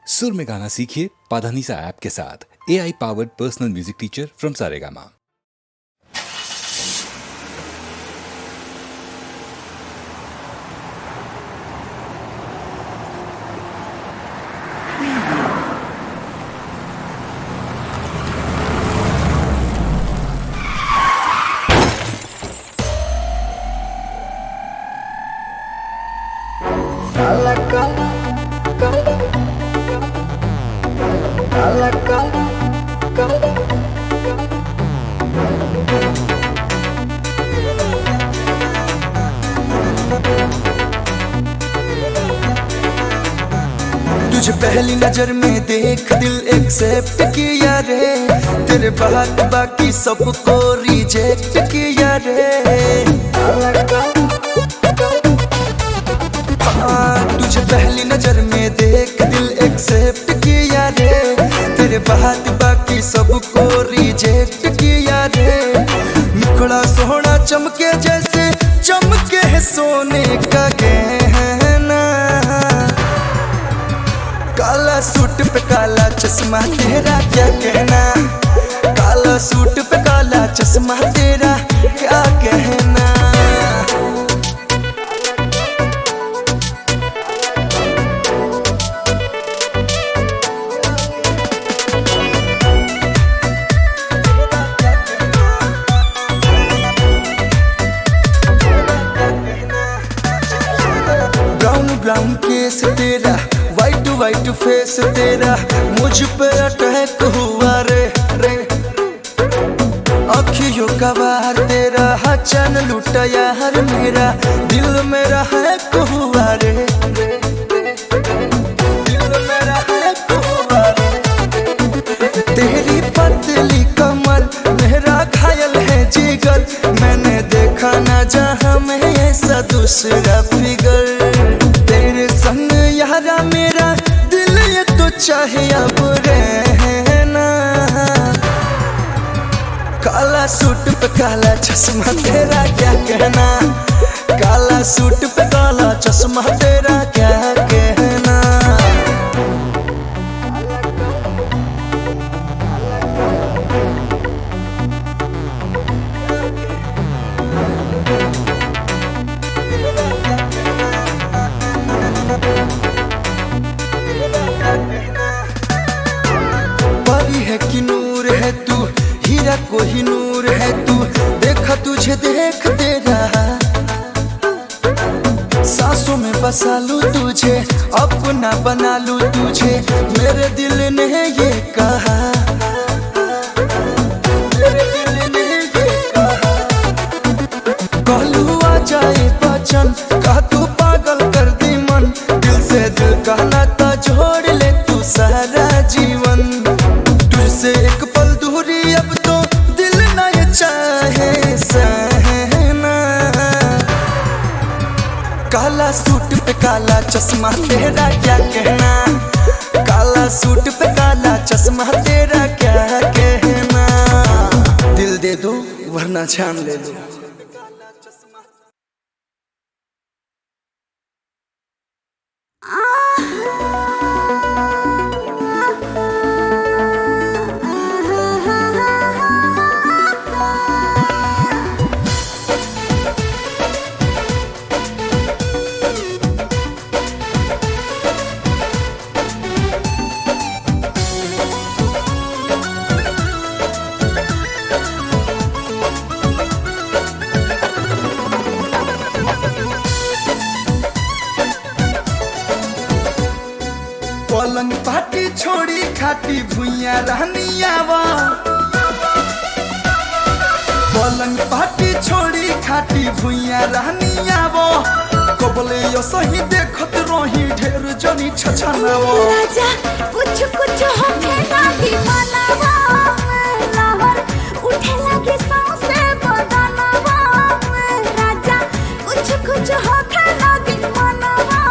सुर में गाना सीखिए पाधानीसा ऐप के साथ। AI powered personal music teacher from Saregama. तुझे पहली नजर में देख दिल एक्सेप्ट किया रे, तेरे बाद बाकी सबको रिजेक्ट किया रे। तुझे पहली नजर में देख दिल एक्सेप्ट किया रे, तेरे बाद बाकी सबको रिजेक्ट किया रे। मुखड़ा सोहना चमके जैसे चमके है सोने का गहना, काला सूट पे काला चश्मा तेरा क्या कहना, काला सूट पे काला चश्मा तेरा क्या कहना। ब्राउन ब्राउन केस तेरा, वाइट वाइट फेस तेरा, मुझ पे अटैक हुआ रे रे। अखियों का वार तेरा, चैन लूटा यार मेरा, दिल मेरा है हुआ रे रे। दिल मेरा है हुआ रे। तेरी पतली कमर मेरा घायल है जिगर, मैंने देखा ना जहां में ऐसा दूसरा फिगर। तेरे संग यारा मेरा दिल ये तो चाहे अब रहना, काला सूट पे काला चश्मा तेरा क्या कहना, काला सूट पे काला चश्मा तेरा क्या कहना। परी है कि नूर है तू, हीरा कोही नूर है तू, देखा तुझे देख तेरा, सांसों में बसा लूं तुझे, अपना बना लूं तुझे, मेरे दिल ने ये कहा, मेरे दिल ने ये कहा। कहलू आ जाए बचन, कहा तू पागल कर दी मन, दिल से दिल का नाता जोड़ ले तू सारा जीवन। तुझसे एक पल दूरी अब तो दिल ना ये चाहे सहना, काला सूट पे काला चश्मा तेरा क्या कहना, काला सूट पे काला चश्मा तेरा क्या कहना। दिल दे दो वरना जान ले लो। पलंग पाटी छोड़ी खाटी भुइया रहनी आवा, पलंग पाटी छोड़ी खाटी भुइया रहनी आवा, कबले यो सही देखत रही ढेर जनी छछनावा। राजा कुछ कुछ होके लागी मनावा, लहर उठे लागी सांसे बदनवा। राजा कुछ कुछ होके लागी मनावा,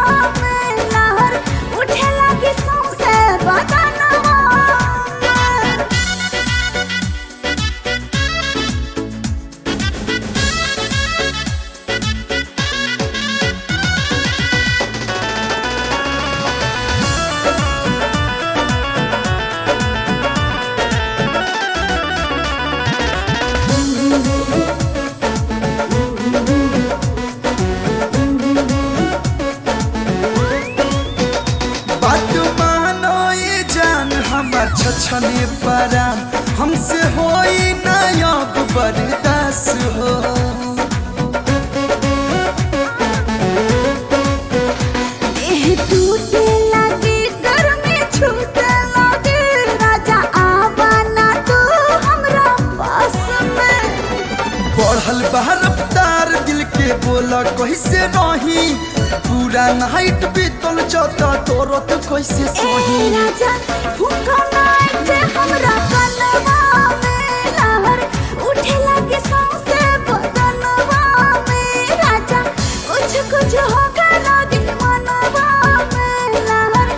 लहर उठे लागी सांसे बदनवा। छछने परान हमसे होई ना अब बर्दाश्त हो देह टूटे लगे गर्मी छूटे लगे राजा आवा ना तू हमरा पास में बढ़ल बा रफ्तार दिल के बोला कैसे रही पूरा नाइट बीतल जाता तोरत कैसे सोही राजा भूखा नाइट से हमरा कनवा में लहर उठे लगे सांसे बदनवा में राजा कुछ कुछ होगा लगे मनवा में लहर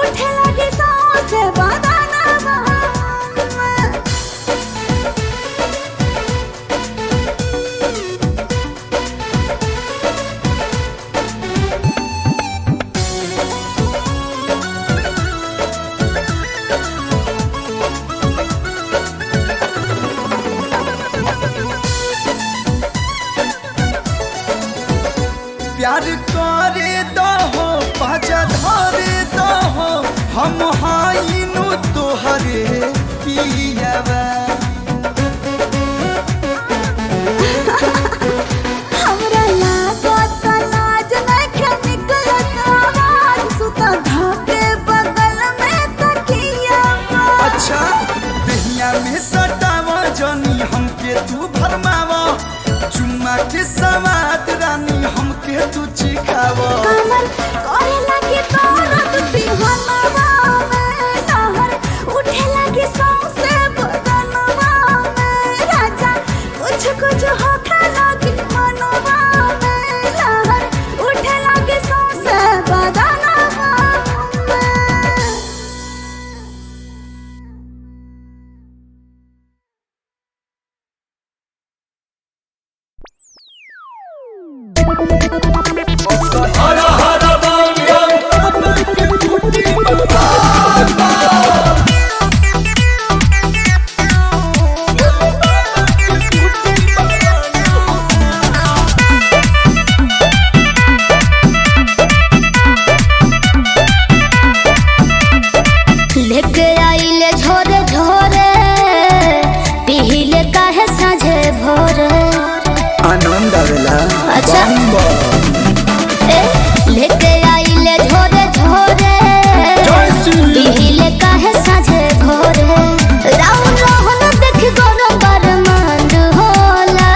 उठे लगे सांसे बदनवा में प्यार करे दहो पाजा धरे दहो हम हाइनु तोहरे पियावा हमरा लागत लाज नइखे निकलत आवाज सुता धाके बगल में तकिया अच्छा दहिया में सटावा जानी हमके तू भरमावा चुम्मा के सवाद रानी हमके तू चिखावा कमर करे लगे दर्द दिहनवा में लहर उठे लगे सांसे बदनवा में राजा कुछ कुछ होखे लगे मनवा में लहर उठे लगे सांसे बदनवा में लेके आइले झोरे झोरे पिहिले काहे साझे भोरे आनंद आवेला अच्छा ए लेके आइले झोरे झोरे पिहिले काहे साझे भोरे राउन रोहन देख गरम बरमांड होला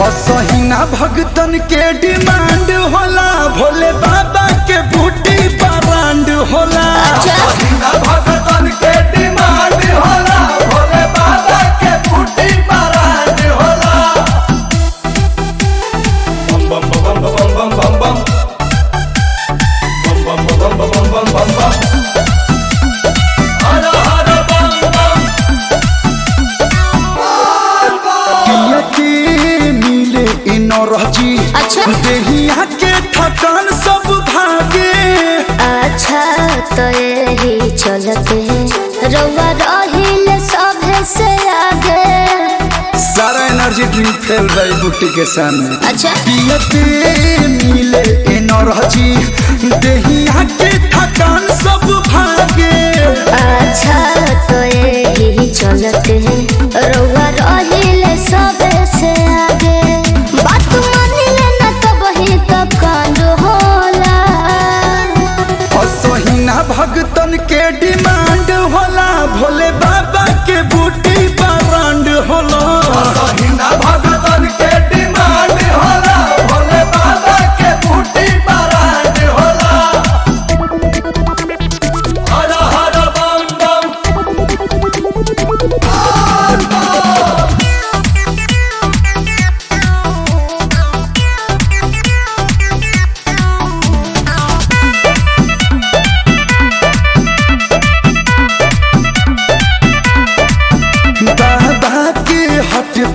असहिना भगतन के डिमांड होला भोले बाबा के बूटी ब्रांड होला असहिना भगतन के डिमांड होला भोले बाबा के बूटी ब्रांड होला बम बम बम बम बम बम बम बम बम बम बम बम बम बम हर हर बम बम किया के मिले इनरजी अच्छा देहिया के थकान सब भागे अच्छा तो यही चलते रउआ रहिले सभे से आगे सारा एनर्जी ड्रिंक फेल रही बूटी के सामने अच्छा पियते मिले एनर्जी देहिया के थकान सब भागे अच्छा तो यही चलते रउआ रहिले सभे से आगे बात मानिले ना तो वही तब कांड होला असहिना भगतन के डिमांड होला भोले बाबा के बूटी ब्रांड होला असहिना भगतन के डिमांड होला भोले बाबा के बूटी ब्रांड होला हर हर बम बम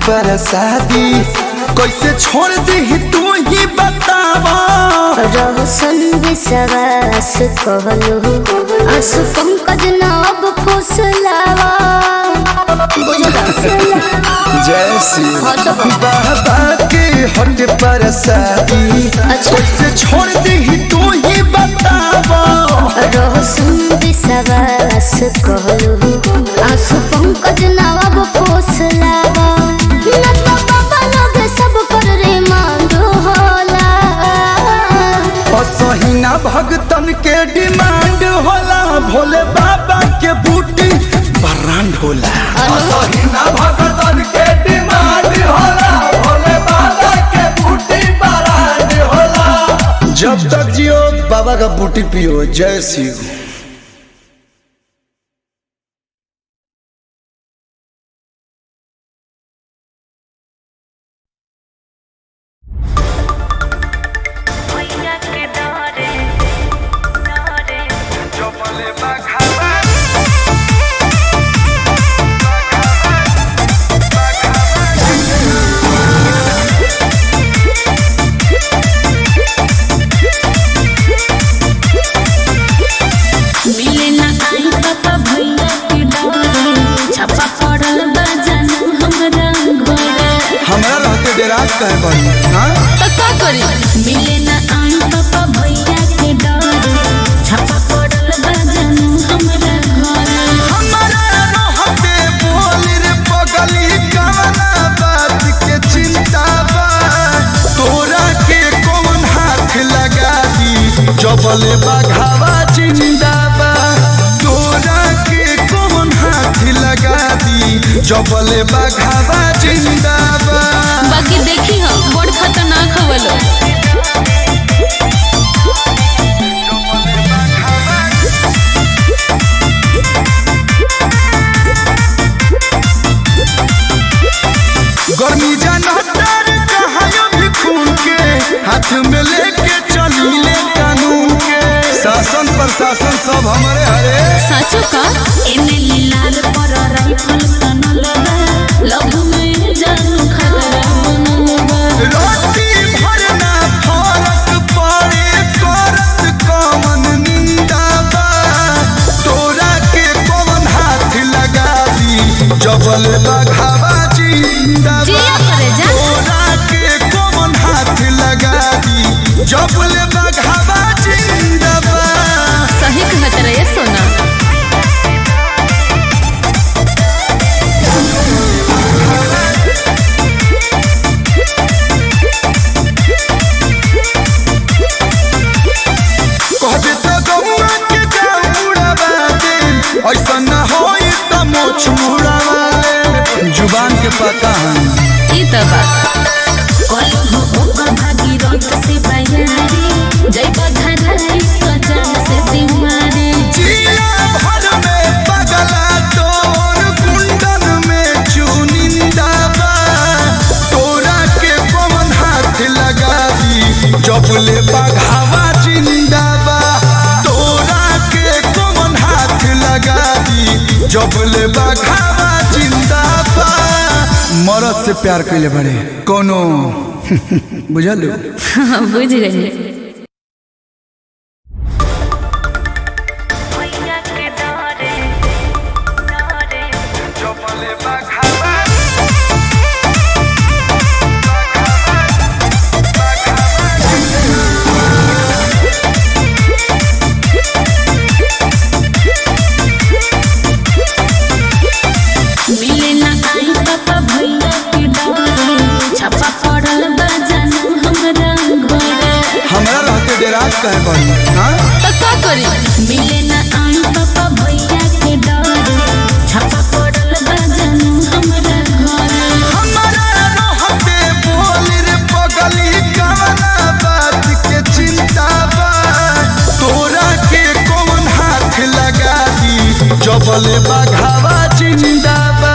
पर शादी कैसे छोड़ दी तू ही बतावा रोशन विश्वास कहलो आंसू पंकज नाब फुसलावा जैसी हाँ तो बाबा के हट पर शादी अच्छा। कैसे छोड़ दी तू ही बतावा रोशन विश्वास सवास कहलू आंसू पंकज नवाब फुसलावा न तो बाबा लोग सब पर रे मांगो होला असहिना भगतन के डिमांड होला भोले बाबा के बूटी बरांड होला असहिना भगतन के डिमांड होला भोले बाबा के बूटी बरांड होला जब तक जियो बाबा का बूटी पियो जय शिव कहे बनी हां तो का करी मिले ना आई पापा भैया के डर छापा पड़ल बा जानू हमरा घर हमारा रहते बोल रे पगली कवना बात के चिंता बा तोरा के कौन हाथ लगा दी जबले बघावा जिंदा बा तोरा के कौन हाथ लगा दी जबले बघावा जिंदा बा बाकी देखी हो बड़ खतरनाक हवलो गर्मी जनतर कहायो भी खून के हाथ में लेके चली ले कानून के शासन प्रशासन सब हमारे हरे साचो का एने लाल पर राइफल तनल बा लव में जानू खतरा बनल बा रोटी भरना फरक पड़े करत कौन निंदा बा तोरा के कौन हाथ लगा दी जबल बघावा जिंदा जिया बा करे जा तोरा के कौन हाथ लगा दी जबल बघावा जिंदा बा सही कहत रहे सोना कहते तो गौआ के जाऊड़ावा दे ऐसा न होई त मोछ मुड़ावा दे जुबान के पता है ई त बा कल हो ओकर भागी रोट से बयारी जय बघराई तो जान से सिमारी जिला भर में पगला तोर कुंडन में चुनिंदा बा तोरा के कौन हाथ लगा दी जबले बघावा जिंदा बा तोरा के कौन हाथ लगा दी जबले बघावा जिंदा बा मरद से प्यार कैले बड़े कोनो बुझल बुझ गई मिले ना आई पापा भैया के डर छापा पड़ल बा जानू हमरा घर हमरा रहते डेराज कहे बनी हां तो का करी मिले ना आई पापा भैया के डर छापा पड़ल बा जानू हमरा घर हमारा रहते बोल रे पगली कवना बात के चिंता बा तोरा के कौन हाथ लगा दी जबले बघावा जिंदा बा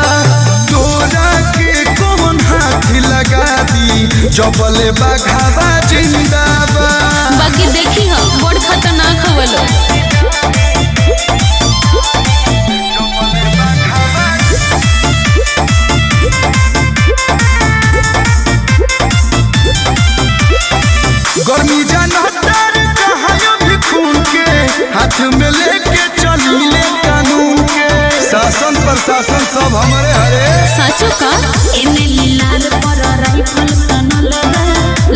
तोरा के कौन हाथ लगा दी जबले बघावा जिंदा बा बाकी देखी हो बड़ खतरनाक हवलो गर्मी जनतर कहायो भी खून के हाथ में लेके चली ले कानून के शासन प्रशासन सब हमारे हरे साचो का एने लाल पर राइफल तनल बा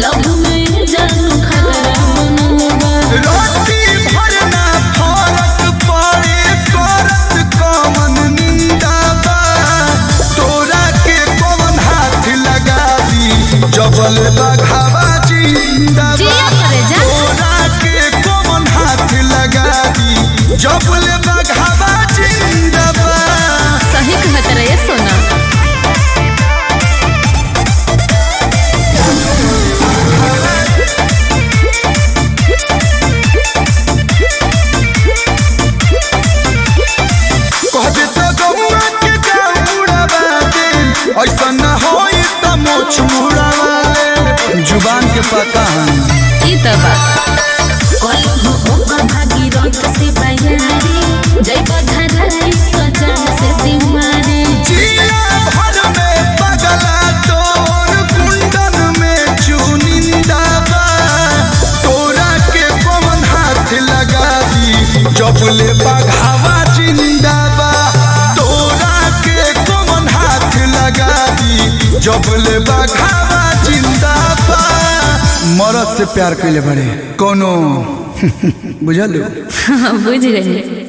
लव में जानू खतरा बनल बा रोटी भरना फरक पड़े करत ले बघावा जिंदाबाद जिया करे जा। तोरा के कौन हाथ लगा दी जब ले बघावा जिंदाबाद। सही कहत रहे सोना। ऐसा न होई त मोछ मुड़ावा जुबान के पता ई त बात कोई हो ओकर भागी रंग से बयारी जय बघराई तो जान से सिमारी जिया भर में पगला तोर कुंडन में चुनिंदा बा तोरा के कौन हाथ लगा दी जब ले बघावा जिंदा बा तोरा के कौन हाथ लगा दी जब ले बघावा जिंदा बा। मरद से प्यार कैले बड़े कोनो बुझल बुझ गई।